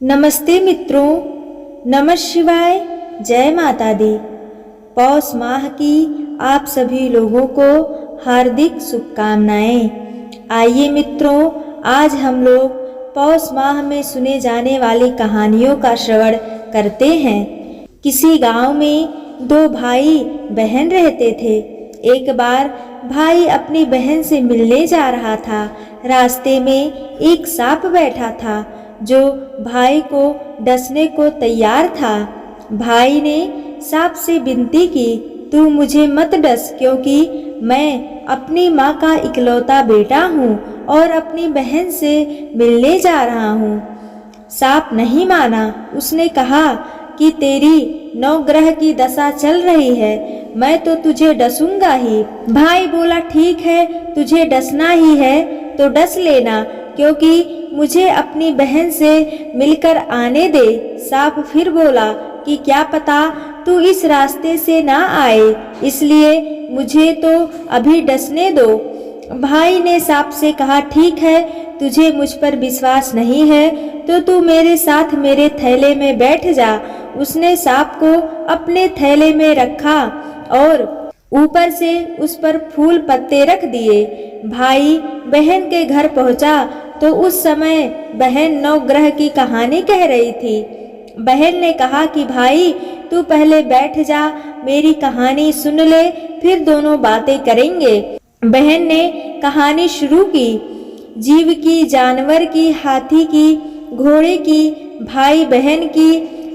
नमस्ते मित्रों, नमः शिवाय, जय माता दी। पौष माह की आप सभी लोगों को हार्दिक शुभकामनाएं। आइए मित्रों, आज हम लोग पौष माह में सुने जाने वाली कहानियों का श्रवण करते हैं। किसी गांव में दो भाई बहन रहते थे। एक बार भाई अपनी बहन से मिलने जा रहा था। रास्ते में एक सांप बैठा था जो भाई को डसने को तैयार था। भाई ने सांप से विनती की, तू मुझे मत डस, क्योंकि मैं अपनी माँ का इकलौता बेटा हूँ और अपनी बहन से मिलने जा रहा हूँ। सांप नहीं माना। उसने कहा कि तेरी 9 ग्रह की दशा चल रही है, मैं तो तुझे डसूंगा ही। भाई बोला, ठीक है, तुझे डसना ही है तो डस लेना, क्योंकि मुझे अपनी बहन से मिलकर आने दे। सांप फिर बोला कि क्या पता तू इस रास्ते से ना आए, इसलिए मुझे तो अभी डसने दो। भाई ने सांप से कहा, ठीक है, तुझे मुझ पर विश्वास नहीं है तो तू मेरे साथ मेरे थैले में बैठ जा। उसने सांप को अपने थैले में रखा और ऊपर से उस पर फूल पत्ते रख दिए। भाई बहन के घर पहुंचा तो उस समय बहन 9 ग्रह की कहानी कह रही थी। बहन ने कहा कि भाई तू पहले बैठ जा, मेरी कहानी सुन ले, फिर दोनों बातें करेंगे। बहन ने कहानी शुरू की। जीव की, जानवर की, हाथी की, घोड़े की, भाई बहन की,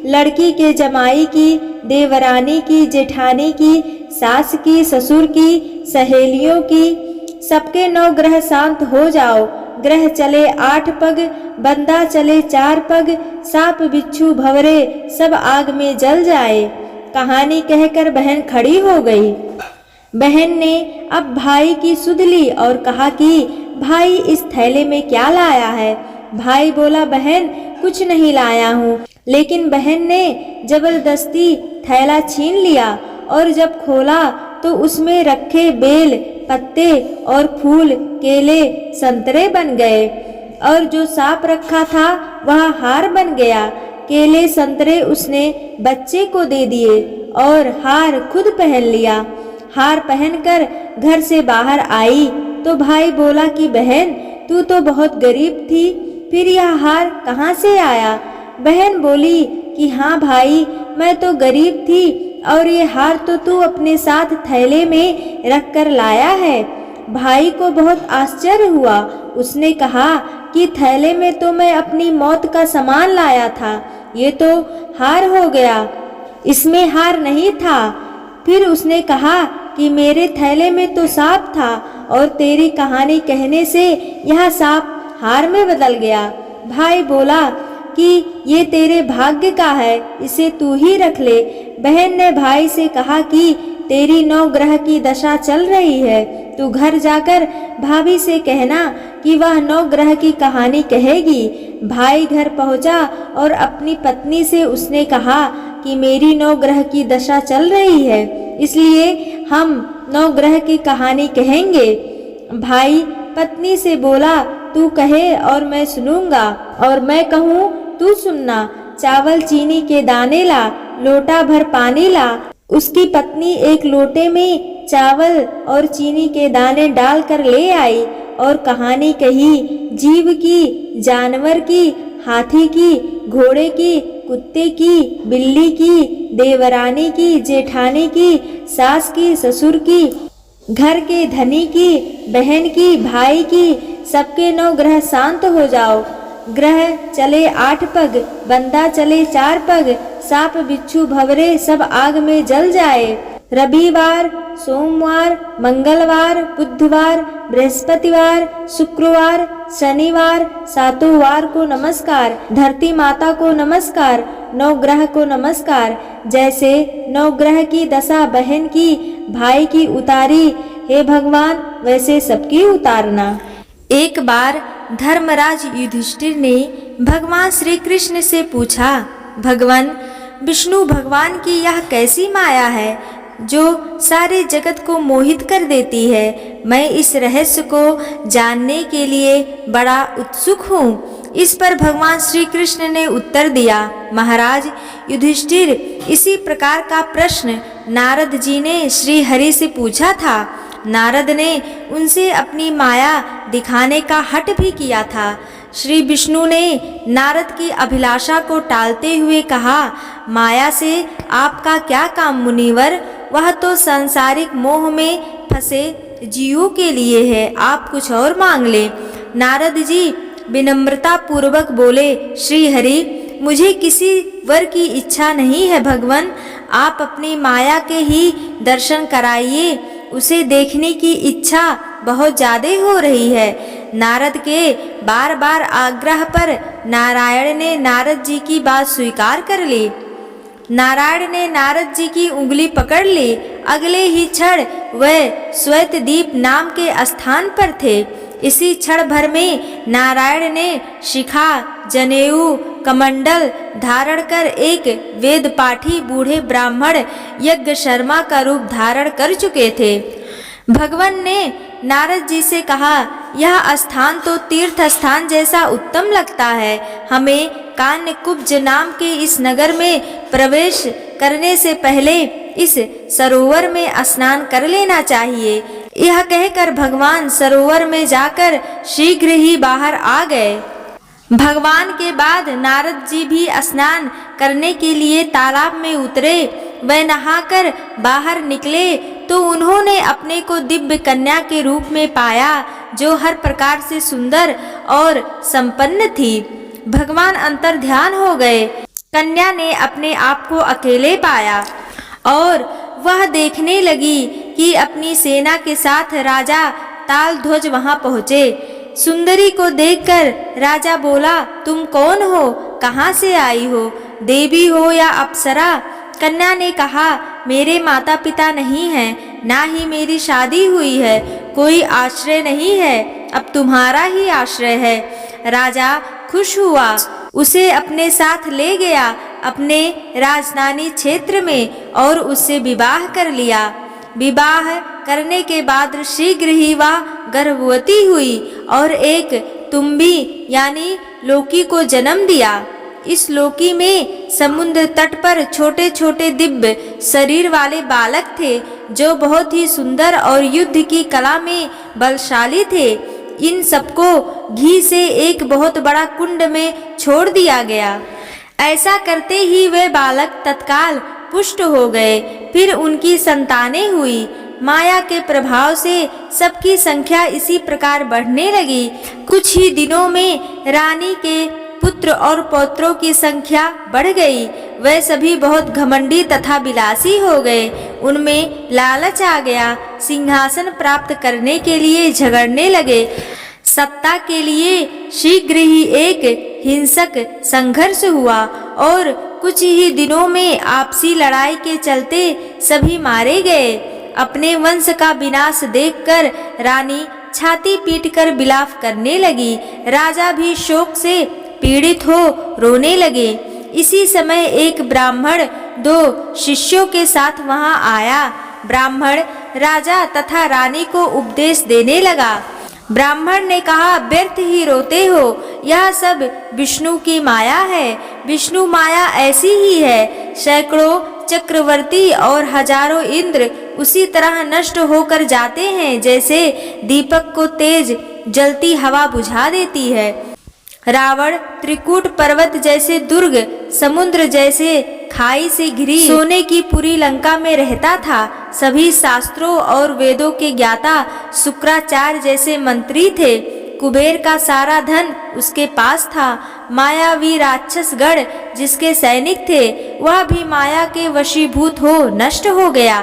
लड़की के जमाई की, देवरानी की, जेठानी की, सास की, ससुर की, सहेलियों की, सबके 9 ग्रह शांत हो जाओ। ग्रह चले 8 पग, बंदा चले 4 पग, सांप बिच्छू भंवरे सब आग में जल जाए। कहानी कहकर बहन खड़ी हो गई। बहन ने अब भाई की सुध ली और कहा कि भाई इस थैले में क्या लाया है। भाई बोला, बहन कुछ नहीं लाया हूँ। लेकिन बहन ने जबरदस्ती थैला छीन लिया और जब खोला तो उसमें रखे बेल, पत्ते और फूल, केले, संतरे बन गए और जो सांप रखा था वह हार बन गया। केले संतरे उसने बच्चे को दे दिए और हार खुद पहन लिया। हार पहनकर घर से बाहर आई तो भाई बोला कि बहन तू तो बहुत गरीब थी, फिर यह हार कहाँ से आया। बहन बोली कि हाँ भाई, मैं तो गरीब थी और ये हार तो तू अपने साथ थैले में रख कर लाया है। भाई को बहुत आश्चर्य हुआ। उसने कहा कि थैले में तो मैं अपनी मौत का सामान लाया था, ये तो हार हो गया, इसमें हार नहीं था। फिर उसने कहा कि मेरे थैले में तो सांप था और तेरी कहानी कहने से यह सांप हार में बदल गया। भाई बोला कि ये तेरे भाग्य का है, इसे तू ही रख ले। बहन ने भाई से कहा कि तेरी 9 ग्रह की दशा चल रही है, तू घर जाकर भाभी से कहना कि वह 9 ग्रह की कहानी कहेगी। भाई घर पहुंचा और अपनी पत्नी से उसने कहा कि मेरी 9 ग्रह की दशा चल रही है, इसलिए हम 9 ग्रह की कहानी कहेंगे। भाई पत्नी से बोला, तू कहे और मैं सुनूंगा, और मैं कहूँ तू सुनना। चावल चीनी के दाने ला, लोटा भर पानी ला। उसकी पत्नी एक लोटे में चावल और चीनी के दाने डालकर ले आई और कहानी कही। जीव की, जानवर की, हाथी की, घोड़े की, कुत्ते की, बिल्ली की, देवरानी की, जेठानी की, सास की, ससुर की, घर के धनी की, बहन की, भाई की, सबके 9 ग्रह शांत हो जाओ। ग्रह चले 8 पग, बंदा चले 4 पग, सांप बिच्छू भंवरे सब आग में जल जाए। रविवार, सोमवार, मंगलवार, बुधवार, बृहस्पतिवार, शुक्रवार, शनिवार, 7 वार को नमस्कार। धरती माता को नमस्कार। 9 ग्रह को नमस्कार। जैसे 9 ग्रह की दशा बहन की, भाई की उतारी, हे भगवान वैसे सबकी उतारना। एक बार धर्मराज युधिष्ठिर ने भगवान श्री कृष्ण से पूछा, भगवान विष्णु भगवान की यह कैसी माया है जो सारे जगत को मोहित कर देती है। मैं इस रहस्य को जानने के लिए बड़ा उत्सुक हूँ। इस पर भगवान श्री कृष्ण ने उत्तर दिया, महाराज युधिष्ठिर, इसी प्रकार का प्रश्न नारद जी ने श्री हरि से पूछा था। नारद ने उनसे अपनी माया दिखाने का हठ भी किया था। श्री विष्णु ने नारद की अभिलाषा को टालते हुए कहा, माया से आपका क्या काम मुनिवर, वह तो सांसारिक मोह में फंसे जीवों के लिए है, आप कुछ और मांग ले। नारद जी विनम्रता पूर्वक बोले, श्री हरि, मुझे किसी वर की इच्छा नहीं है भगवान, आप अपनी माया के ही दर्शन कराइए, उसे देखने की इच्छा बहुत ज्यादा हो रही है। नारद के बार बार आग्रह पर नारायण ने नारद जी की बात स्वीकार कर ली। नारायण ने नारद जी की उंगली पकड़ ली। अगले ही क्षण वह श्वेतदीप नाम के स्थान पर थे। इसी क्षण भर में नारायण ने शिखा, जनेऊ, कमंडल धारण कर एक वेद पाठी बूढ़े ब्राह्मण यज्ञ शर्मा का रूप धारण कर चुके थे। भगवान ने नारद जी से कहा, यह स्थान तो तीर्थ स्थान जैसा उत्तम लगता है, हमें कान्यकुब्ज नाम के इस नगर में प्रवेश करने से पहले इस सरोवर में स्नान कर लेना चाहिए। यह कहकर भगवान सरोवर में जाकर शीघ्र ही बाहर आ गए। भगवान के बाद नारद जी भी स्नान करने के लिए तालाब में उतरे। वह नहाकर बाहर निकले तो उन्होंने अपने को दिव्य कन्या के रूप में पाया, जो हर प्रकार से सुंदर और संपन्न थी। भगवान अंतर ध्यान हो गए। कन्या ने अपने आप को अकेले पाया और वह देखने लगी कि अपनी सेना के साथ राजा तालध्वज वहां पहुँचे। सुंदरी को देखकर राजा बोला, तुम कौन हो, कहाँ से आई हो, देवी हो या अप्सरा? कन्या ने कहा, मेरे माता पिता नहीं हैं, ना ही मेरी शादी हुई है, कोई आश्रय नहीं है, अब तुम्हारा ही आश्रय है। राजा खुश हुआ, उसे अपने साथ ले गया अपने राजधानी क्षेत्र में और उससे विवाह कर लिया। विवाह करने के बाद शीघ्र ही वह गर्भवती हुई और एक तुम्बी यानी लोकी को जन्म दिया। इस लोकी में समुद्र तट पर छोटे छोटे दिव्य शरीर वाले बालक थे, जो बहुत ही सुंदर और युद्ध की कला में बलशाली थे। इन सबको घी से एक बहुत बड़ा कुंड में छोड़ दिया गया। ऐसा करते ही वे बालक तत्काल पुष्ट हो गए। फिर उनकी संतानें हुई। माया के प्रभाव से सबकी संख्या इसी प्रकार बढ़ने लगी। कुछ ही दिनों में रानी के पुत्र और पौत्रों की संख्या बढ़ गई। वे सभी बहुत घमंडी तथा विलासी हो गए। उनमें लालच आ गया। सिंहासन प्राप्त करने के लिए झगड़ने लगे। सत्ता के लिए शीघ्र ही एक हिंसक संघर्ष हुआ और कुछ ही दिनों में आपसी लड़ाई के चलते सभी मारे गए। अपने वंश का विनाश देखकर रानी छाती पीटकर विलाप करने लगी। राजा भी शोक से पीड़ित हो रोने लगे। इसी समय एक ब्राह्मण 2 शिष्यों के साथ वहां आया। ब्राह्मण राजा तथा रानी को उपदेश देने लगा। ब्राह्मण ने कहा, व्यर्थ ही रोते हो, यह सब विष्णु की माया है। विष्णु माया ऐसी ही है। सैकड़ों चक्रवर्ती और हजारों इंद्र उसी तरह नष्ट होकर जाते हैं जैसे दीपक को तेज जलती हवा बुझा देती है। रावण त्रिकूट पर्वत जैसे दुर्ग, समुद्र जैसे खाई से घिरी सोने की पूरी लंका में रहता था। सभी शास्त्रों और वेदों के ज्ञाता शुक्राचार्य जैसे मंत्री थे। कुबेर का सारा धन उसके पास था। मायावी राक्षसगढ़ जिसके सैनिक थे, वह भी माया के वशीभूत हो नष्ट हो गया।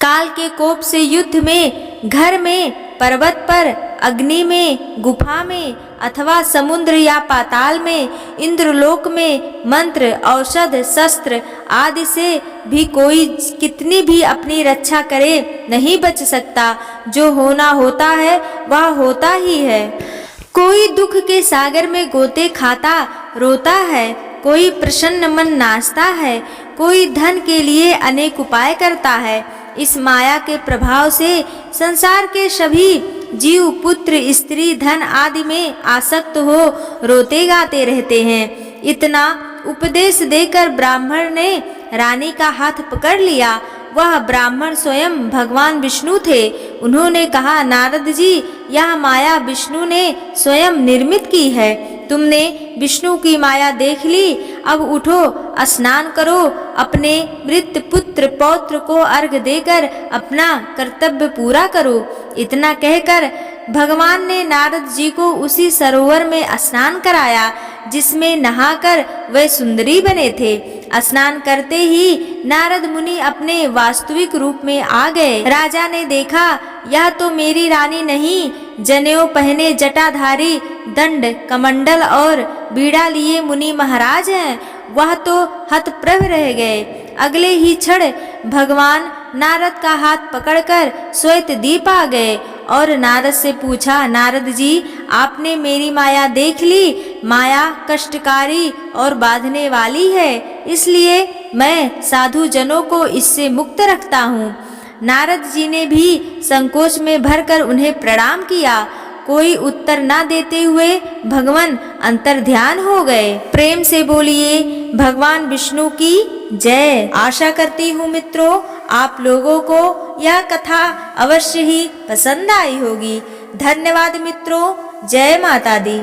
काल के कोप से युद्ध में, घर में, पर्वत पर, अग्नि में, गुफा में अथवा समुद्र या पाताल में, इंद्रलोक में मंत्र, औषध, शस्त्र आदि से भी कोई कितनी भी अपनी रक्षा करे नहीं बच सकता। जो होना होता है वह होता ही है। कोई दुख के सागर में गोते खाता रोता है, कोई प्रसन्न मन नाचता है, कोई धन के लिए अनेक उपाय करता है। इस माया के प्रभाव से संसार के सभी जीव पुत्र स्त्री धन आदि में आसक्त हो रोते गाते रहते हैं। इतना उपदेश देकर ब्राह्मण ने रानी का हाथ पकड़ लिया। वह ब्राह्मण स्वयं भगवान विष्णु थे। उन्होंने कहा, नारद जी, यह माया विष्णु ने स्वयं निर्मित की है। तुमने विष्णु की माया देख ली, अब उठो, स्नान करो, अपने मृत पुत्र पौत्र को अर्घ देकर अपना कर्तव्य पूरा करो। इतना कहकर भगवान ने नारद जी को उसी सरोवर में स्नान कराया जिसमें नहाकर वे सुंदरी बने थे। स्नान करते ही नारद मुनि अपने वास्तविक रूप में आ गए। राजा ने देखा, यह तो मेरी रानी नहीं, जनेऊ पहने जटाधारी दंड कमंडल और बीड़ा लिए मुनि महाराज हैं। वह तो हतप्रभ रह गए। अगले ही क्षण भगवान नारद का हाथ पकड़कर श्वेत दीप आ गए और नारद से पूछा, नारद जी, आपने मेरी माया देख ली? माया कष्टकारी और बांधने वाली है, इसलिए मैं साधु जनों को इससे मुक्त रखता हूँ। नारद जी ने भी संकोच में भरकर उन्हें प्रणाम किया। कोई उत्तर न देते हुए भगवान अंतर्ध्यान हो गए। प्रेम से बोलिए भगवान विष्णु की जय। आशा करती हूँ मित्रों, आप लोगों को यह कथा अवश्य ही पसंद आई होगी। धन्यवाद मित्रों। जय माता दी।